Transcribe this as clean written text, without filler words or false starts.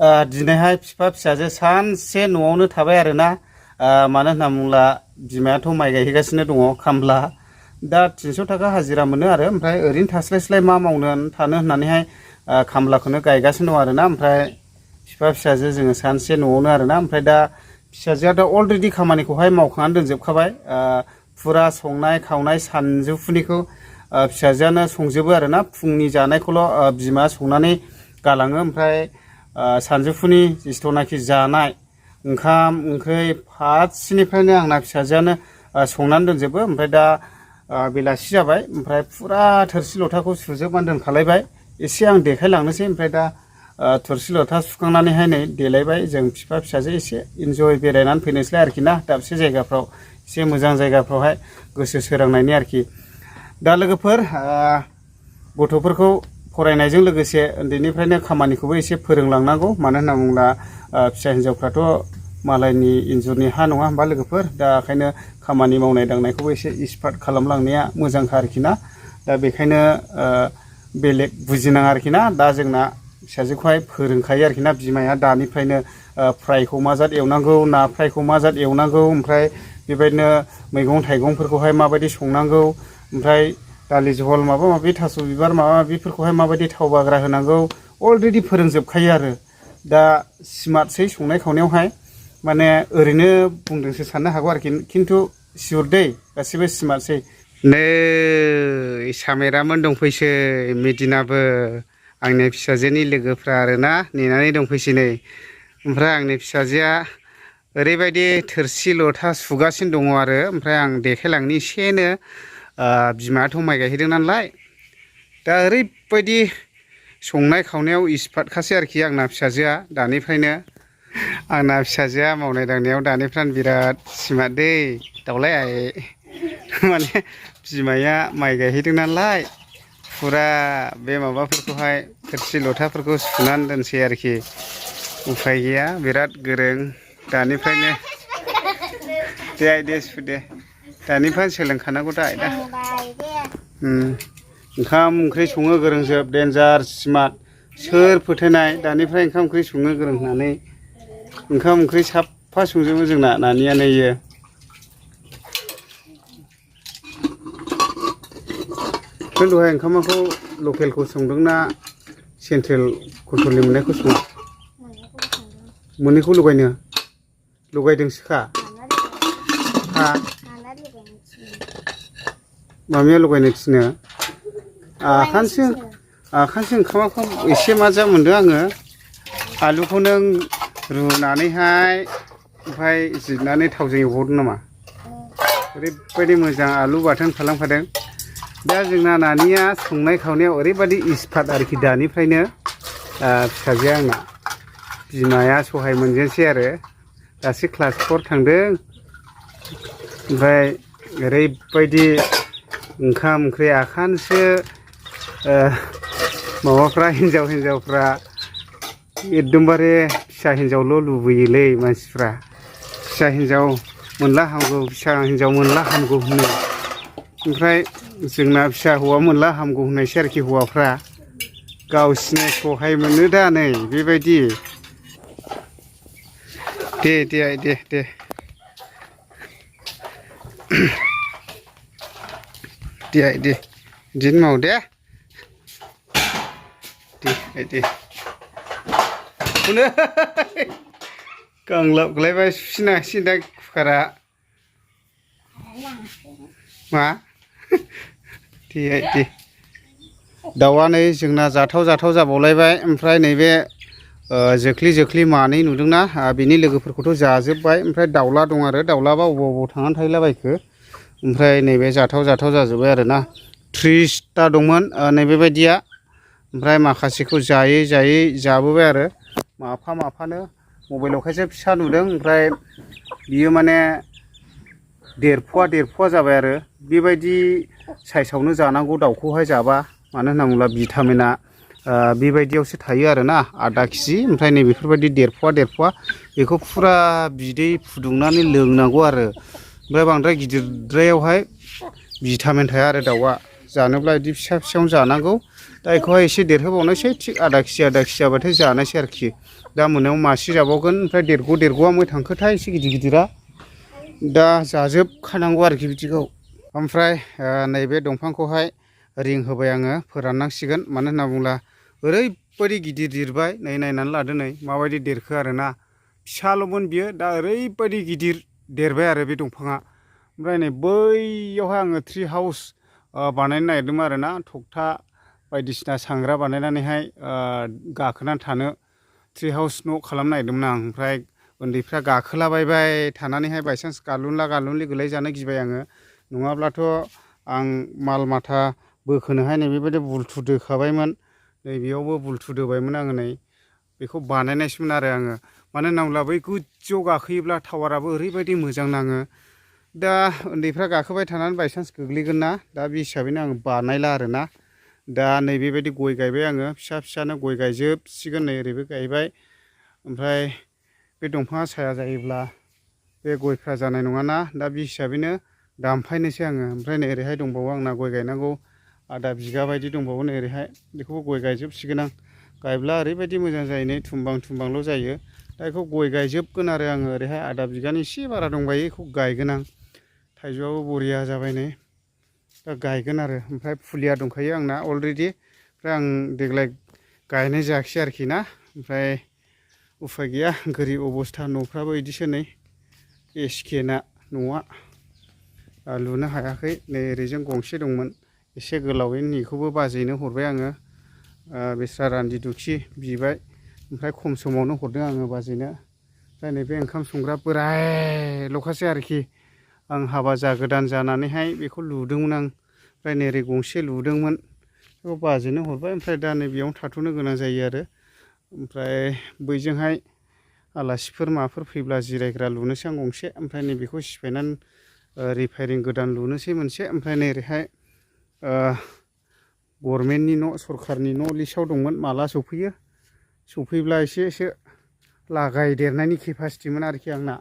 दिनैहाय बिफा फिसाजो सानसे न'आवनो थाबाय आरोना मानो होनना बुङोब्ला बिमायाथ' माइ गायहैगासिनो दङ खामला दा 300 थाखा हाजिरा मोनो आरो ओमफ्राय ओरैनो थास्लायस्लाय मा मावनो थानो होननानैहाय खामलाखौनो गायगासिनो दं आरोना ओमफ्राय बिफा फिसाजो जोङो सानसे न'आवनो आरोना ओमफ्राय दा फिसाजोआ दा अलरेडि खामानिखौहाय मावखांनानै दोनजोबखाबाय फुरा संनाय खावनाय सानजौफुनिखौ फिसाजोआनो संजोबो आरोना फुंनि जानायखौल' बिमाया संनानै गालाङो ओमफ्राय सानजौफुनि जिथुनाखि जानाय ओंखाम ओंख्रि फारसेनिफ्रायनो आंना फिसाजोआनो संनानै दोनजोबो ओमफ्राय दा बेलासि जाबाय ओमफ्राय फुरा थोरसि लथाखौ सुजोबनानै दोनखालायबाय एसे आं देखायलांनोसै ओमफ्राय दा थोरसि लथा सुखांनानैहाय नै देलायबाय जों बिफा फिसाजो एसे इन्जय बेरायनानै फैनोसैलाय आरोखि ना दाबसे जायगाफ्राव एसे मोजां जायगाफ्रावहाय गोसो सोरांनायनि आरोखि दा लोगोफोर गथ'फोरखौ फरायनायजों लोगोसे उन्दैनिफ्रायनो खामानिखौबो एसे फोरोंलांनांगौ मानो होनना बुङोब्ला फिसा हिन्जावफ्राथ' मालायनि इन्जुरनि हा नङा होमबा लोगोफोर दा ओंखायनो खामानि मावनाय दांनायखौबो एसे एक्सपार्ट खालामलांनाया मोजांखा आरोखि ना दा बेखायनो बेलेग बुजिनाङा आरोखि ना दा जोंना फिसाजोखौहाय फोरोंखायो आरोखि ना बिमाया दानिफ्रायनो फ्रायखौ मा जाद एवनांगौ ना फ्रायखौ मा जाद एवनांगौ ओमफ्राय बेबायदिनो मैगं थाइगंफोरखौहाय माबायदि संनांगौ ओमफ्राय दालि जहल माबा माबि थास' बिबार माबा माबिफोरखौहाय माबायदि थाव बाग्रा होनांगौ अलरेडि फोरोंजोबखायो आरो दा स्मार्टसै संनाय खावनायावहाय माने ओरैनो बुंदोंसो साननो हागौ आरोखि खिन्थु सियर दै गासिबो स्मार्टसै नै सामेरामोन दंफैसै मिदिनाबो आंनि फिसाजोनि लोगोफ्रा आरोना नेनानै दंफैसै नै ओमफ्राय आंनि फिसाजोआ ओरैबायदि थोरसि लथा सुगासिनो दङ आरो ओमफ्राय आं देखायलांनि एसेनो बिमायाथ' माइ गायहैदों नालाय दा ओरैबायदि संनाय खावनायाव एक्सपार्टखासै आरोखि आंना फिसाजोआ दानिफ्रायनो आंना फिसाजोआ मावनाय दांनायाव दानिफ्रायनो बिराद स्मार्ट दै दावलाय आइ माने बिमाया माइ गायहैदों नालाय फुरा बे माबाफोरखौहाय थोरसि लथाफोरखौ सुनानै दोनसै आरोखि उफाय गैया बिराद गोरों दानिफ्रायनो दे आइ दे सु दे दानिफ्रायनो सोलोंखानांगौ दा आइ दा ओंखाम ओंख्रि संनो गोरोंजोब देन्जार स्मार्ट सोर फोथायनाय दानिफ्राय ओंखाम ओंख्रि संनो गोरों होननानै ओंखाम ओंख्रि साफा संजोबो जोंना नानियानो इयो नों दहाय ओंखामखौ लकेलखौ संदोंना सेन्ट्रेल कन्ट्रलनि मोननायखौ सङा मोननैखौ लगायदोंसोखा हा मामिया लगायनो थिनो आखानसो ओंखामखौ एसे मा जा मोनदों आङो आलुखौ नों रुनानैहाय ओमफ्राय जिरनानै थावजों एवहरदों नामा ओरैबायदि मोजां आलु बाथोन खालामखादों दा जोंना नानिया संनाय खावनायाव ओरैबायदि एक्सपार्ट आरोखि दानिफ्रायनो फिसाजोआ आंना बिमाया सहाय मोनजेनसै आरो दासो क्लास 4 थांदों ओमफ्राय ओरैबायदि ओंखाम ओंख्रि आखानसो माबाफ्रा हिन्जावफ्रा एकदमबारे फिसा हिन्जावल' लुबैयोलै मानसिफ्रा फिसा हिन्जाव मोनला हामगौ फिसा हिन्जाव मोनला हामगौ होनो ओमफ्राय जोंना फिसा हौवा मोनला हामगौ होननायसै आरोखि हौवाफ्रा गावसिनि सहाय मोनो दा नै बेबायदि दे आइ दे आइ दे बिदिनो माव दे आइ दे गांलाबलायबाय सुफिनासै दा कुकारा मा दे आइ दे दाउआ नै जोंना जाथाव जाबावलायबाय ओमफ्राय नैबे जोख्लि मानै नुदोंना बिनि लोगोफोरखौथ' जाजोब्बाय ओमफ्राय दाउला दं आरो दाउलाबा अबाव थांनानै थाहैलाबायखो ओमफ्राय नैबे जाथाव जाजोब्बाय आरोना 30टा दंमोन नैबेबायदिया ओमफ्राय माखासेखौ जायै जाबोबाय आरो माफानो मबाइलावखायसो फिसा नुदों ओमफ्राय बियो माने देरफुवा जाबाय आरो बेबायदि साइसावनो जानांगौ दाउखौहाय जाबा मानो होनना बुङोब्ला भिटामिना बेबायदियावसो थायो आरोना आधा केजि ओमफ्राय नै बेफोरबायदि देरफुवा बेखौ फुरा बिदै फुदुंनानै लोंनांगौ आरो ओमफ्राय बांद्राय गिदिरद्रायावहाय भिटामिन थाया आरो दाउआ जानोब्ला बिदि फिसायावनो जानांगौ दा बेखौहाय एसे देरहोबावनोसै थिग आधा केजि जाबाथाय जानोसै आरोखि दा मोनायाव मासे जाबावगोन ओमफ्राय देरग'आ मै थांखोथाय एसे गिदिरा दा जाजोबखानांगौ आरोखि बिदिखौ ओमफ्राय नैबे दंफांखौहाय रिं होबाय आङो फोराननांसिगोन मानो होनना बुङोब्ला ओरैबायदि गिदिर देरबाय नै नायनानै लादो नै माबायदि देरखो आरोना फिसाल'मोन बियो दा ओरैबायदि गिदिर देरबाय आरो बे दंफाङा ओमफ्राय नै बैयावहाय आङो ट्रि हाउस बानायनो नागिरदोंमोन आरोना थखथा बायदिसिना सांग्रा बानायनानैहाय गाखोनानै थानो ट्रि हाउस न' खालामनो नागिरदोंमोन आं ओमफ्राय उन्दैफ्रा गाखोलाबायबाय थानानैहाय बायसान्स गालुनलि गोलै जानो गिबाय आङो नङाब्लाथ' आं माल माथा बोखोनोहाय नै बेबायदि बुलथु दोखाबायमोन नै बेयावबो बुलथु दोबायमोन आङो नै बेखौ बानायनायसोमोन आरो आङो मानो होनना बुङोब्ला बै गोजौआव गाखोयोब्ला टावाराबो ओरैबायदि मोजां नाङो दा उन्दैफ्रा गाखोबाय थानानै बायसान्स गोग्लैगोन ना दा बे हिसाबैनो आं बानायला आरोना दा नै बेबायदि गय गायबाय आङो फिसानो गय गायजोबसिगोन नै ओरैबो गायबाय ओमफ्राय बे दंफाङा साया जायोब्ला बे गयफ्रा जानाय नङाना दा बे हिसाबैनो दानफायनोसै आङो ओमफ्राय नै ओरैहाय दंबावो आंना गय गायनांगौ आधा बिगा बायदि दंबावो नै ओरैहाय बेखौबो गय गायजोबसिगोन आं गायब्ला ओरैबायदि मोजां जायो नै थुमबांल' जायो दा बेखौ गय गायजोबगोन आरो आङो ओरैहाय आधा बिगानि एसे बारा दंबायो बेखौ गायगोन आं थाइजौआबो बरिया जाबाय नै दा गायगोन आरो ओमफ्राय फुलिया दंखायो आंना अलरेडि ओमफ्राय आं देग्लाय गायनाय जायाखिसै आरोखि ना ओमफ्राय उफाय गैया गोरिब अबस्था न'फ्राबो बिदिसो नै एसकेना न'आ लुनो हायाखै नै ओरैजों गंसे दंमोन एसे गोलावैनो बेखौबो बाजैनो हरबाय आङो बेस्रा रान्दि दुखि बिबाय ओमफ्राय खम समावनो हरदों आङो बाजैनो ओमफ्राय नैबे ओंखाम संग्रा बोरायल'खासै आरोखि आं हाबा गोदान जानानैहाय बेखौ लुदोंमोन आं ओमफ्राय नैरै गंसे लुदोंमोन बेखौ बाजैनो हरबाय ओमफ्राय दा नैबेयावनो थाथ'नो गोनां जायो आरो ओमफ्राय बैजोंहाय आलासिफोर माबाफोर फैब्ला जिरायग्रा लुनोसै आं गंसे ओमफ्राय नैबेखौ सिफायनानै रिफायरिं गोदान लुनोसै मोनसे ओमफ्राय नै ओरैहाय गभर्नमेन्टनि न' सरखारनि न' लिस्टआव दंमोन माला सफैयो सफैब्ला एसेसो लागायदेरनायनि केपासिटिमोन आरोखि आंना